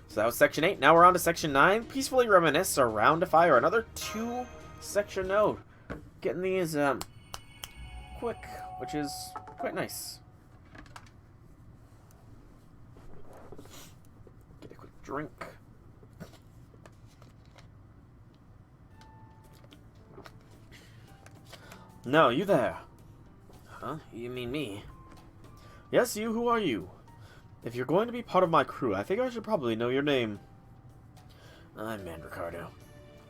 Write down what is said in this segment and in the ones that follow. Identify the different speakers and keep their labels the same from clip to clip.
Speaker 1: So that was Section 8. Now we're on to Section 9. Peacefully Reminisce or Round to Fire. Another 2-section node. Getting these quick, which is quite nice. Get a quick drink. No, you there. Huh? You mean me? Yes, you. Who are you? If you're going to be part of my crew, I think I should probably know your name. I'm Ricardo.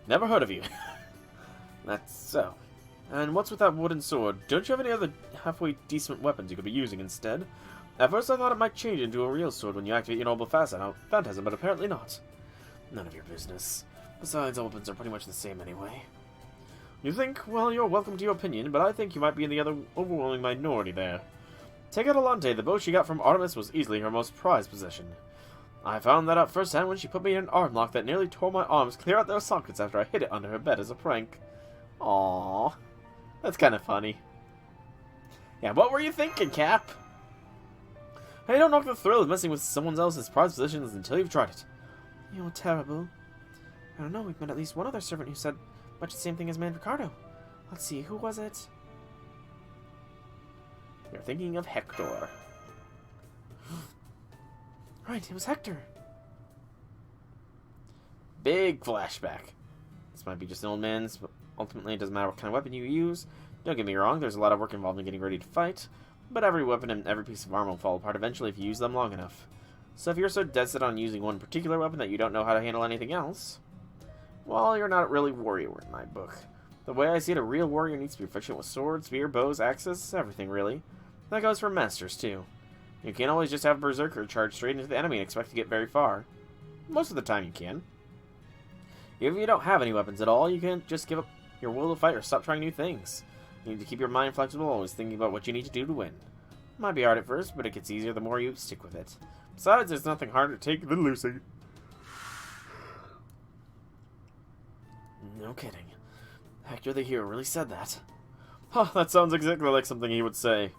Speaker 1: Never heard of you. That's so. And what's with that wooden sword? Don't you have any other halfway decent weapons you could be using instead? At first I thought it might change into a real sword when you activate your noble phantasm, but apparently not. None of your business. Besides, all weapons are pretty much the same anyway. You think? Well, you're welcome to your opinion, but I think you might be in the other overwhelming minority there. Take out Alante, the bow she got from Artemis was easily her most prized possession. I found that out firsthand when she put me in an arm lock that nearly tore my arms clear out their sockets after I hid it under her bed as a prank. Aww. That's kind of funny. Yeah, what were you thinking, Cap? Hey, don't knock the thrill of messing with someone else's prized possessions until you've tried it. You're terrible. I don't know, we've met at least one other servant who said much the same thing as Ricardo. Let's see, who was it? You're thinking of Hector. Right, it was Hector. Big flashback. This might be just an old man's, but ultimately it doesn't matter what kind of weapon you use. Don't get me wrong, there's a lot of work involved in getting ready to fight, but every weapon and every piece of armor will fall apart eventually if you use them long enough. So if you're so dead set on using one particular weapon that you don't know how to handle anything else, well, you're not really a warrior in my book. The way I see it, a real warrior needs to be proficient with swords, spear, bows, axes, everything really. That goes for masters, too. You can't always just have Berserker charge straight into the enemy and expect to get very far. Most of the time you can. If you don't have any weapons at all, you can't just give up your will to fight or stop trying new things. You need to keep your mind flexible, always thinking about what you need to do to win. It might be hard at first, but it gets easier the more you stick with it. Besides, there's nothing harder to take than losing. No kidding. Hector the hero really said that. Huh, that sounds exactly like something he would say.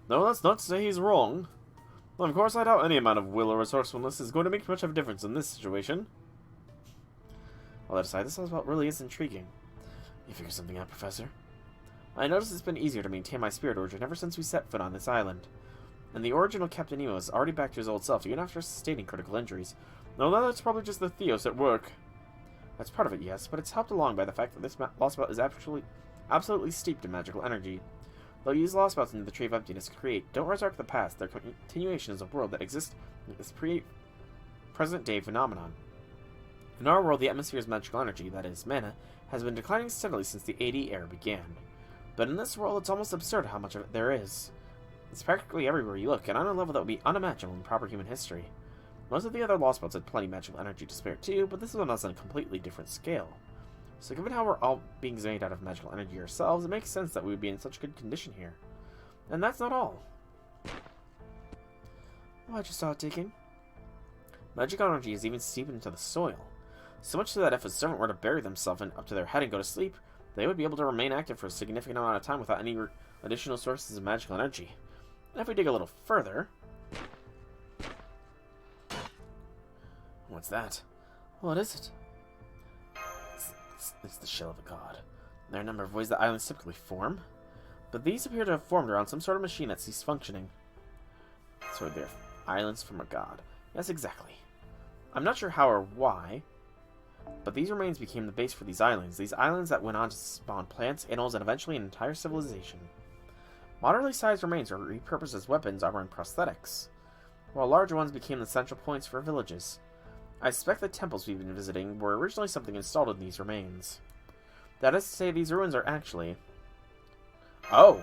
Speaker 1: No, that's not to say he's wrong. Well, of course, I doubt any amount of will or resourcefulness is going to make much of a difference in this situation. All that aside, this Lostbelt really is intriguing. You figure something out, Professor? I noticed it's been easier to maintain my spirit origin ever since we set foot on this island. And the original Captain Nemo is already back to his old self, even after sustaining critical injuries. No, that's probably just the Theos at work. That's part of it, yes, but it's helped along by the fact that this Lostbelt is absolutely steeped in magical energy. They'll use Lostbelts into the Tree of Emptiness to create. Don't resurrect the past. Their continuation is a world that exists in this present-day phenomenon. In our world, the atmosphere's magical energy, that is, mana, has been declining steadily since the AD era began. But in this world, it's almost absurd how much of it there is. It's practically everywhere you look, and on a level that would be unimaginable in proper human history. Most of the other Lostbelts had plenty of magical energy to spare too, but this one was on a completely different scale. So given how we're all beings made out of magical energy ourselves, it makes sense that we would be in such good condition here. And that's not all. Why'd you start digging? Magical energy is even seeped into the soil. So much so that if a servant were to bury themselves up to their head and go to sleep, they would be able to remain active for a significant amount of time without any additional sources of magical energy. And if we dig a little further... What's that? What is it? It's the shell of a god. There are a number of ways that islands typically form, but these appear to have formed around some sort of machine that ceased functioning. So they're islands from a god. Yes, exactly. I'm not sure how or why, but these remains became the base for these islands that went on to spawn plants, animals, and eventually an entire civilization. Moderately sized remains were repurposed as weapons, armor, and prosthetics, while larger ones became the central points for villages. I suspect the temples we've been visiting were originally something installed in these remains. That is to say, these ruins are actually... Oh!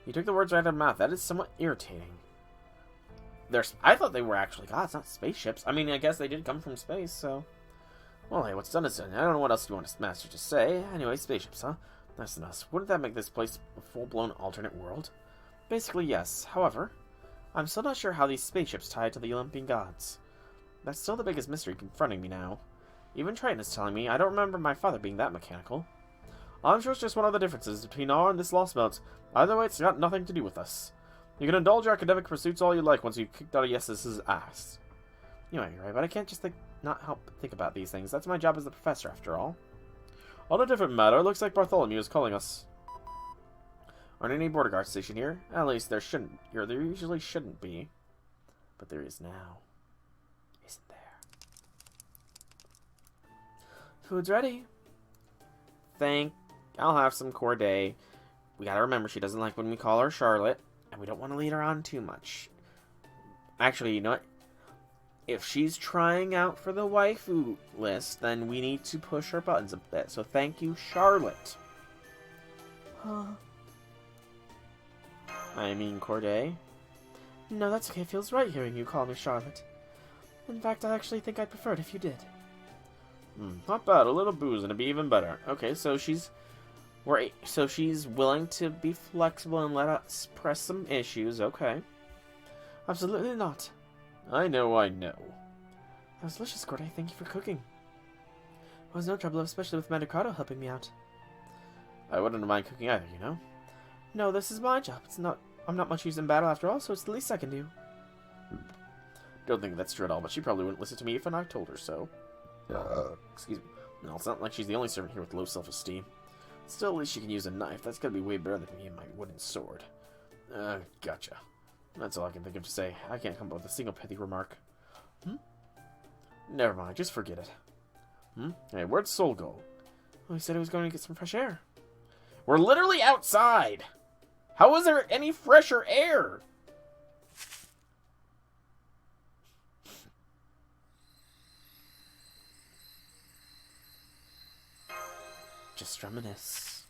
Speaker 1: You took the words right out of my mouth. That is somewhat irritating. I thought they were actually gods, not spaceships. I mean, I guess they did come from space, so... Well, hey, what's done is done. I don't know what else you want a master to say. Anyway, spaceships, huh? Nice and us. Wouldn't that make this place a full-blown alternate world? Basically, yes. However, I'm still not sure how these spaceships tie to the Olympian gods. That's still the biggest mystery confronting me now. Even Triton is telling me I don't remember my father being that mechanical. I'm sure it's just one of the differences between our and this Lostbelt. Either way, it's got nothing to do with us. You can indulge your academic pursuits all you like once you've kicked out of Yes's ass. You might be right, but I can't just not help think about these things. That's my job as the professor, after all. On a different matter, looks like Bartholomew is calling us. Aren't any border guards stationed here? At least there shouldn't. There usually shouldn't be. But there is now. Isn't there? Food's ready. I'll have some Corday. We gotta remember she doesn't like when we call her Charlotte. And we don't want to lead her on too much. Actually, you know what? If she's trying out for the waifu list, then we need to push her buttons a bit. So thank you, Charlotte. I mean, Corday. No, that's okay. It feels right hearing you call me Charlotte. In fact, I actually think I'd prefer it if you did. Not bad. A little booze and it'd be even better. Okay, so she's willing to be flexible and let us press some issues. Okay. Absolutely not. I know. That was delicious, Corday. Thank you for cooking. It was no trouble, especially with Mandicado helping me out. I wouldn't mind cooking either, you know. No, this is my job. I'm not much use in battle after all, so it's the least I can do. Don't think that's true at all, but she probably wouldn't listen to me if I told her so. Excuse me. No, it's not like she's the only servant here with low self-esteem. Still, at least she can use a knife. That's gotta be way better than me and my wooden sword. Gotcha. That's all I can think of to say. I can't come up with a single pithy remark. Never mind, just forget it. Hey, where'd Sol go? Well, he said he was going to get some fresh air. We're literally outside! How is there any fresher air? Just reminisce.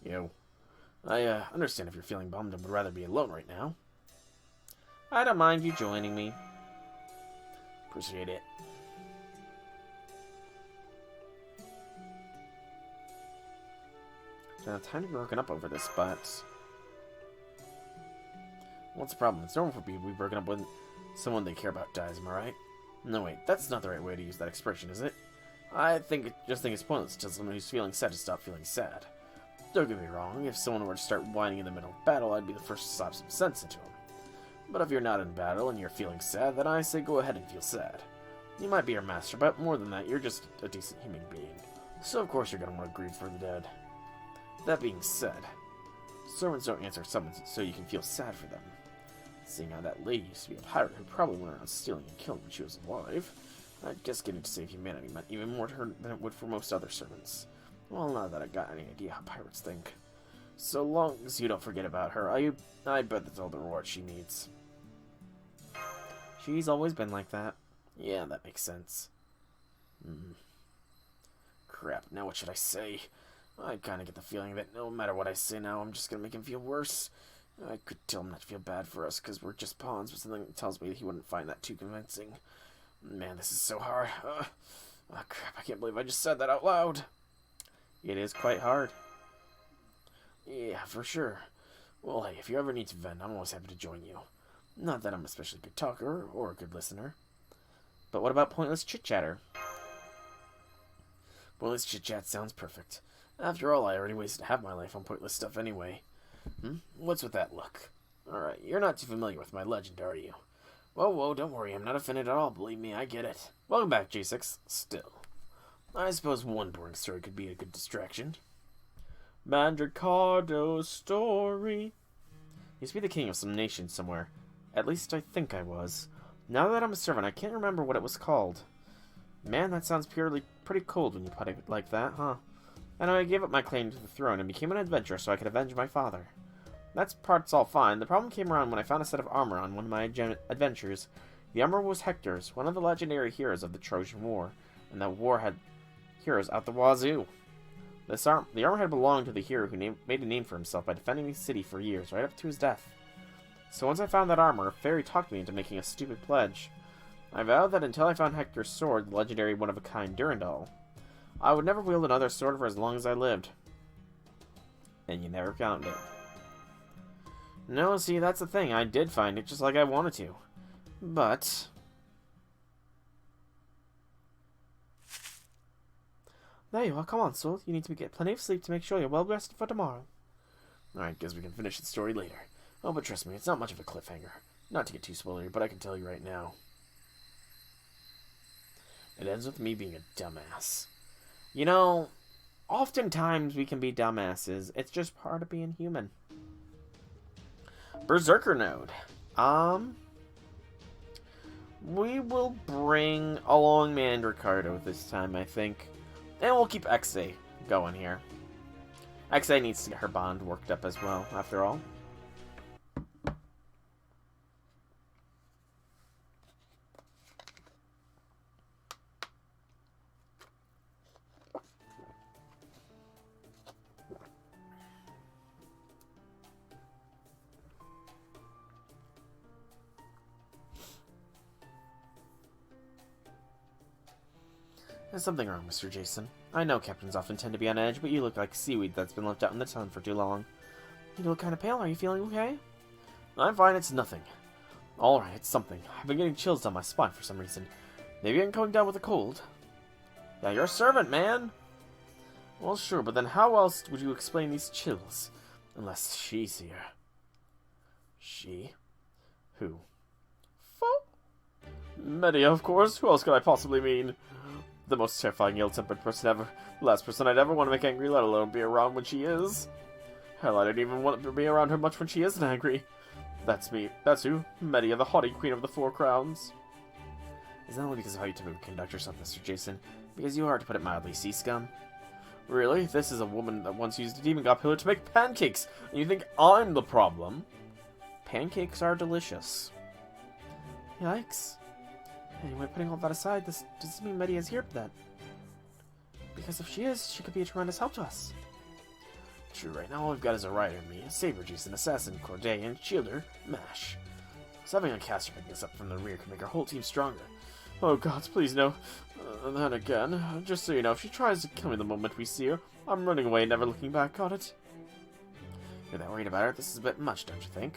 Speaker 1: Yo. I understand if you're feeling bummed and would rather be alone right now. I don't mind you joining me. Appreciate it. Now, time to be broken up over this, but... What's the problem? It's normal for people to be broken up when someone they care about dies, am I right? No, wait, that's not the right way to use that expression, is it? I just think it's pointless to tell someone who's feeling sad to stop feeling sad. Don't get me wrong, if someone were to start whining in the middle of battle, I'd be the first to slap some sense into him. But if you're not in battle and you're feeling sad, then I say go ahead and feel sad. You might be your master, but more than that, you're just a decent human being. So of course you're going to want to grieve for the dead. That being said, servants don't answer summons so you can feel sad for them. Seeing how that lady used to be a pirate who probably went around stealing and killing when she was alive, I guess getting to save humanity meant even more to her than it would for most other servants. Well, not that I got any idea how pirates think. So long as you don't forget about her, I bet that's all the reward she needs. She's always been like that. Yeah, that makes sense. Crap, now what should I say? I kind of get the feeling that no matter what I say now, I'm just going to make him feel worse. I could tell him not to feel bad for us because we're just pawns, but something tells me that he wouldn't find that too convincing. Man, this is so hard. Oh, crap, I can't believe I just said that out loud. It is quite hard. Yeah, for sure. Well, hey, if you ever need to vent, I'm always happy to join you. Not that I'm especially a good talker or a good listener. But what about pointless chit-chatter? Pointless chit-chat sounds perfect. After all, I already wasted half my life on pointless stuff anyway. What's with that look? Alright, you're not too familiar with my legend, are you? Whoa, don't worry, I'm not offended at all, believe me, I get it. Welcome back, J6. Still. I suppose one boring story could be a good distraction. Mandricardo's story. Used to be the king of some nation somewhere. At least I think I was. Now that I'm a servant, I can't remember what it was called. Man, that sounds pretty cold when you put it like that, huh? And I gave up my claim to the throne and became an adventurer so I could avenge my father. That part's all fine. The problem came around when I found a set of armor on one of my adventures. The armor was Hector's, one of the legendary heroes of the Trojan War, and that war had heroes out the wazoo. The armor had belonged to the hero who made a name for himself by defending the city for years, right up to his death. So once I found that armor, a fairy talked me into making a stupid pledge. I vowed that until I found Hector's sword, the legendary one-of-a-kind Durandal, I would never wield another sword for as long as I lived. And you never found it. No, see, that's the thing. I did find it just like I wanted to. But... there you are. Come on, Sol. You need to get plenty of sleep to make sure you're well rested for tomorrow. Alright, guess we can finish the story later. Oh, but trust me, it's not much of a cliffhanger. Not to get too spoilery, but I can tell you right now. It ends with me being a dumbass. You know, oftentimes we can be dumbasses. It's just part of being human. Berserker node. We will bring along Mandricardo this time, I think. And we'll keep XA going here. XA needs to get her bond worked up as well, after all. There's something wrong, Mr. Jason. I know captains often tend to be on edge, but you look like seaweed that's been left out in the sun for too long. You look kind of pale. Are you feeling okay? I'm fine. It's nothing. Alright, it's something. I've been getting chills down my spine for some reason. Maybe I'm coming down with a cold. Yeah, you're a servant, man. Well, sure, but then how else would you explain these chills? Unless she's here. She? Who? Medea, of course. Who else could I possibly mean? The most terrifying, ill-tempered person ever. The last person I'd ever want to make angry, let alone be around when she is. Hell, I don't even want to be around her much when she isn't angry. That's me. That's who. Medea, the haughty queen of the Four Crowns. Is that only because of how you typically conduct yourself, Mr. Jason? Because you are, to put it mildly, sea scum? Really? This is a woman that once used a demon god pillar to make pancakes, and you think I'm the problem? Pancakes are delicious. Yikes. Anyway, putting all that aside, this doesn't mean Medea's here for that. Because if she is, she could be a tremendous help to us. True, right now all we've got is a rider, me, a saber juice, an assassin, Corday, and shielder, Mash. So having a caster picking us up from the rear can make our whole team stronger. Oh gods, please no. And then again, just so you know, if she tries to kill me the moment we see her, I'm running away, never looking back on it. You're that worried about her? This is a bit much, don't you think?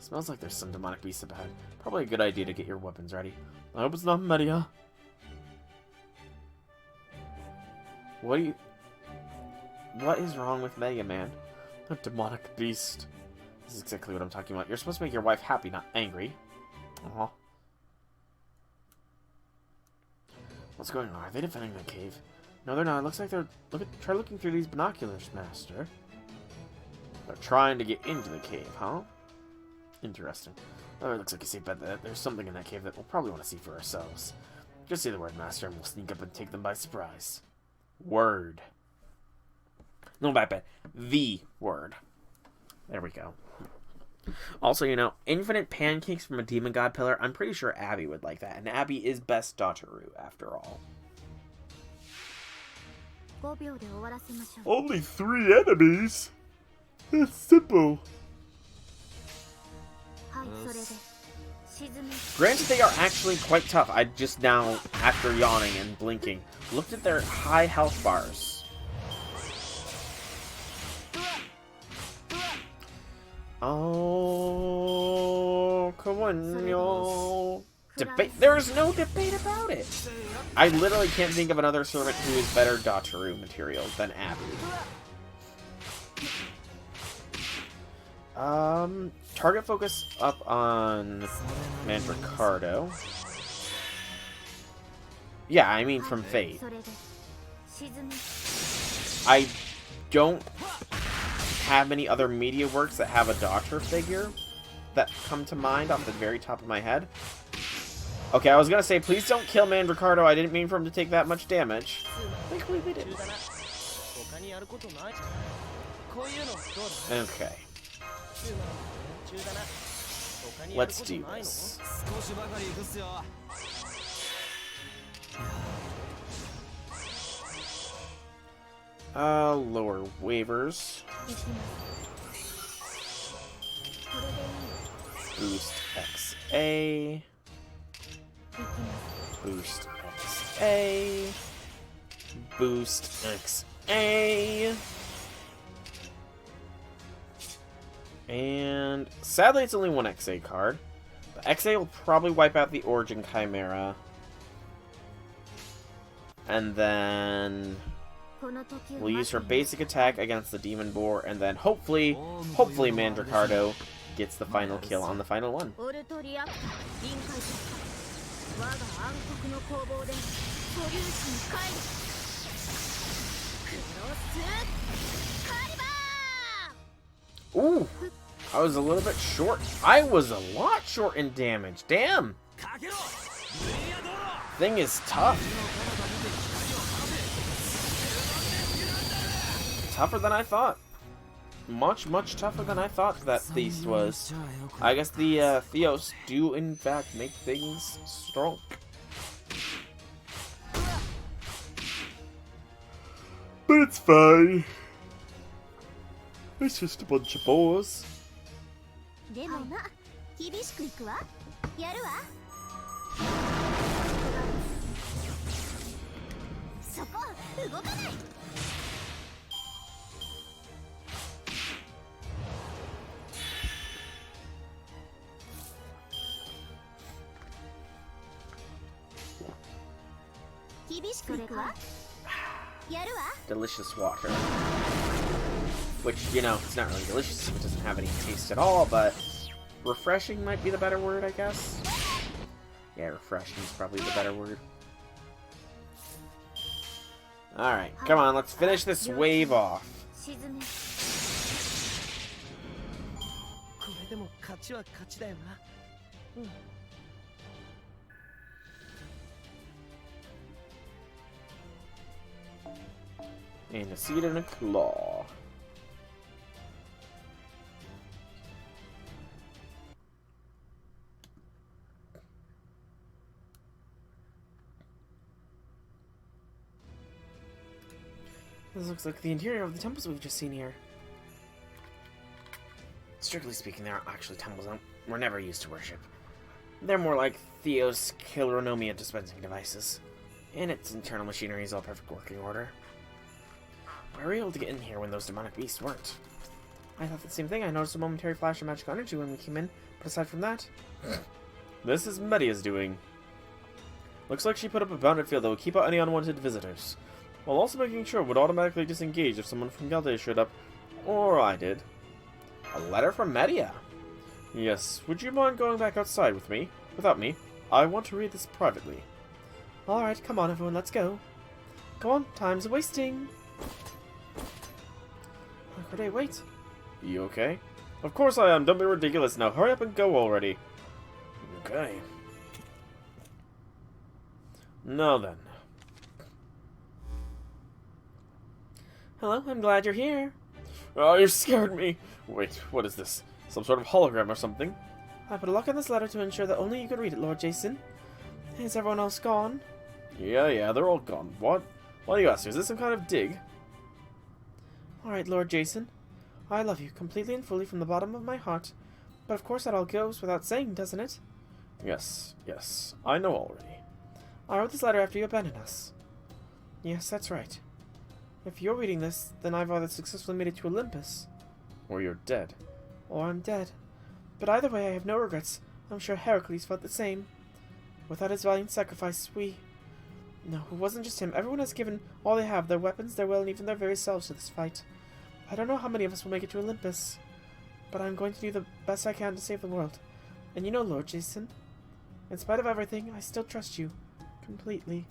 Speaker 1: Smells like there's some demonic beast about. Probably a good idea to get your weapons ready. I hope it's not Medea. What is wrong with Medea, man? A demonic beast. This is exactly what I'm talking about. You're supposed to make your wife happy, not angry. Aw. What's going on? Are they defending the cave? No, they're not. It looks like they're... Try looking through these binoculars, Master. They're trying to get into the cave, huh? Interesting. Oh, it looks like a safe bet that there's something in that cave that we'll probably want to see for ourselves. Just say the word, Master, and we'll sneak up and take them by surprise. Word. No, bad bet. The word. There we go. Also, you know, infinite pancakes from a demon god pillar. I'm pretty sure Abby would like that. And Abby is best Dotaru, after all. Only 3 enemies? That's simple. Granted, they are actually quite tough. I just now, after yawning and blinking, looked at their high health bars. Oh, come on, y'all. Debate? There is no debate about it. I literally can't think of another servant who is better Dotaru material than Abby. Target focus up on Mandricardo. Yeah, I mean from Fate. I don't have any other media works that have a Doctor figure that come to mind off the very top of my head. Okay, I was gonna say, please don't kill Mandricardo. I didn't mean for him to take that much damage. Thankfully they didn't. Okay. Let's do this. Lower waivers. Boost XA. Boost XA. Boost XA. And sadly, it's only one XA card. But XA will probably wipe out the Origin Chimera. And then we'll use her basic attack against the Demon Boar, and then hopefully Mandricardo gets the final kill on the final one. Ooh, I was a little bit short. I was a lot short in damage. Damn. Thing is tough. Tougher than I thought. Much tougher than I thought that beast was. I guess the Theos do in fact make things strong. But it's fine. It's just a bunch of boars. Delicious water. Which, you know, it's not really delicious if it doesn't have any taste at all, but refreshing might be the better word, I guess. Yeah, refreshing is probably the better word. Alright, come on, let's finish this wave off. And a seed and a claw. This looks like the interior of the temples we've just seen here. Strictly speaking, they aren't actually temples. We're never used to worship. They're more like Theos Kilronomia dispensing devices. And its internal machinery is all perfect working order. Why were we able to get in here when those demonic beasts weren't? I thought the same thing. I noticed a momentary flash of magical energy when we came in, but aside from that... This is Media's doing. Looks like she put up a bounded field that would keep out any unwanted visitors, while also making sure it would automatically disengage if someone from Galde showed up, or I did. A letter from Media? Yes, would you mind going back outside with me? Without me. I want to read this privately. Alright, come on everyone, let's go. Come on, time's wasting. Corday, wait. You okay? Of course I am, don't be ridiculous. Now hurry up and go already. Okay. Now then. Hello, I'm glad you're here. Oh, you scared me. Wait, what is this? Some sort of hologram or something? I put a lock on this letter to ensure that only you could read it, Lord Jason. Is everyone else gone? Yeah, they're all gone. What? Why do you ask? Is this some kind of dig? Alright, Lord Jason. I love you completely and fully from the bottom of my heart. But of course that all goes without saying, doesn't it? Yes. I know already. I wrote this letter after you abandoned us. Yes, that's right. If you're reading this, then I've either successfully made it to Olympus. Or you're dead. Or I'm dead. But either way, I have no regrets. I'm sure Heracles felt the same. Without his valiant sacrifice, No, it wasn't just him. Everyone has given all they have, their weapons, their will, and even their very selves to this fight. I don't know how many of us will make it to Olympus, but I'm going to do the best I can to save the world. And you know, Lord Jason, in spite of everything, I still trust you. Completely.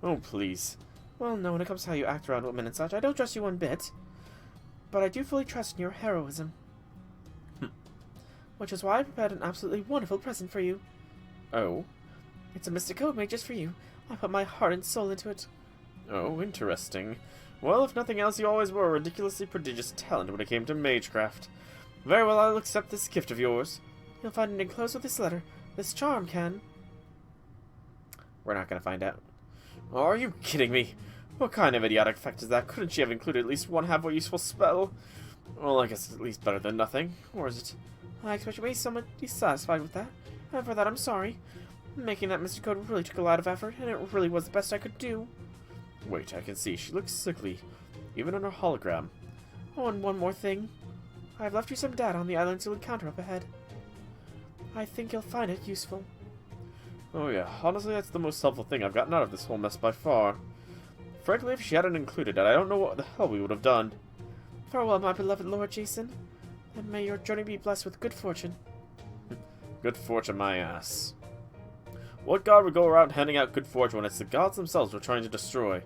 Speaker 1: Oh, please. Well, no, when it comes to how you act around women and such, I don't trust you one bit. But I do fully trust in your heroism. Which is why I prepared an absolutely wonderful present for you. Oh? It's a mystic code made just for you. I put my heart and soul into it. Oh, interesting. Well, if nothing else, you always were a ridiculously prodigious talent when it came to magecraft. Very well, I'll accept this gift of yours. You'll find it enclosed with this letter. This charm can. We're not going to find out. Are you kidding me? What kind of idiotic fact is that? Couldn't she have included at least one halfway useful spell? Well, I guess it's at least better than nothing. Or is it? I expect you to be somewhat dissatisfied with that. And for that, I'm sorry. Making that mystic code really took a lot of effort, and it really was the best I could do. Wait, I can see. She looks sickly. Even on her hologram. Oh, and one more thing. I've left you some data on the islands you'll encounter up ahead. I think you'll find it useful. Oh yeah, honestly that's the most helpful thing I've gotten out of this whole mess by far. Frankly, if she hadn't included it, I don't know what the hell we would have done. Farewell, my beloved Lord Jason, and may your journey be blessed with good fortune. Good fortune, my ass. What god would go around handing out good fortune when it's the gods themselves we're trying to destroy?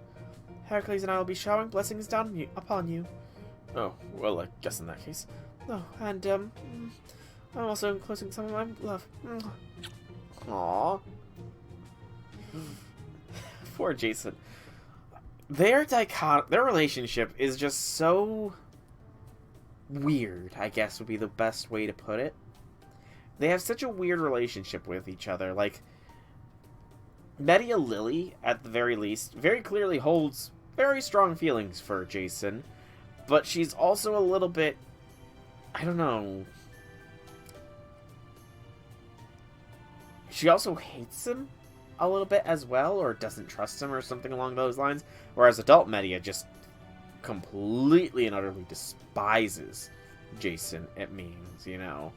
Speaker 2: Heracles and I will be showering blessings down upon you.
Speaker 1: Oh, well, I guess in that case.
Speaker 2: Oh, and, I'm also enclosing some of my love.
Speaker 1: Aww. Poor Jason. Their relationship is just so weird, I guess would be the best way to put it. They have such a weird relationship with each other. Like, Media Lily, at the very least, very clearly holds very strong feelings for Jason, but she's also a little bit, I don't know, she also hates him a little bit as well, or doesn't trust him or something along those lines, whereas adult Media just completely and utterly despises Jason, it means, you know.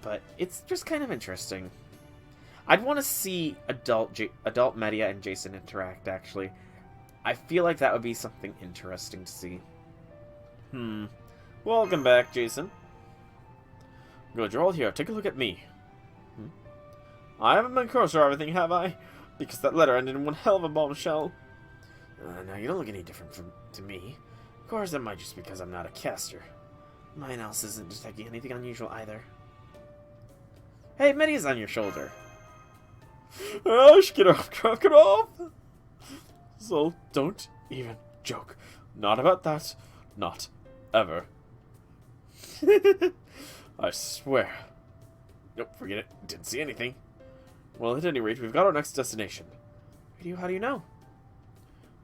Speaker 1: But it's just kind of interesting. I'd want to see adult Media and Jason interact, actually. I feel like that would be something interesting to see. Welcome back, Jason. Good, you're all here. Take a look at me. I haven't been cursed or everything, have I? Because that letter ended in one hell of a bombshell. No, you don't look any different to me. Of course, that might just be because I'm not a caster. My analysis isn't detecting anything unusual either. Hey, Media's on your shoulder. Get off! So, don't even joke. Not about that. Not ever. I swear. Nope, forget it. Didn't see anything. Well, at any rate, we've got our next destination.
Speaker 2: How do you know?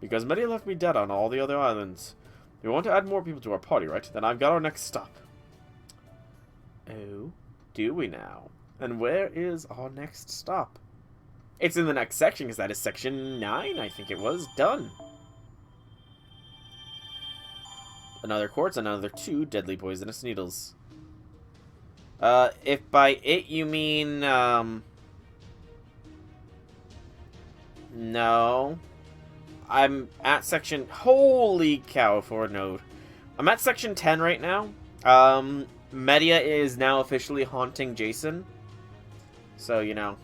Speaker 1: Because Media left me dead on all the other islands. We want to add more people to our party, right? Then I've got our next stop. Oh, do we now? And where is our next stop? It's in the next section, because that is section 9, I think it was. Done. Another quartz, another 2 deadly poisonous needles. If by it you mean, no. I'm at section... Holy cow, forward node. I'm at section 10 right now. Media is now officially haunting Jason. So, you know...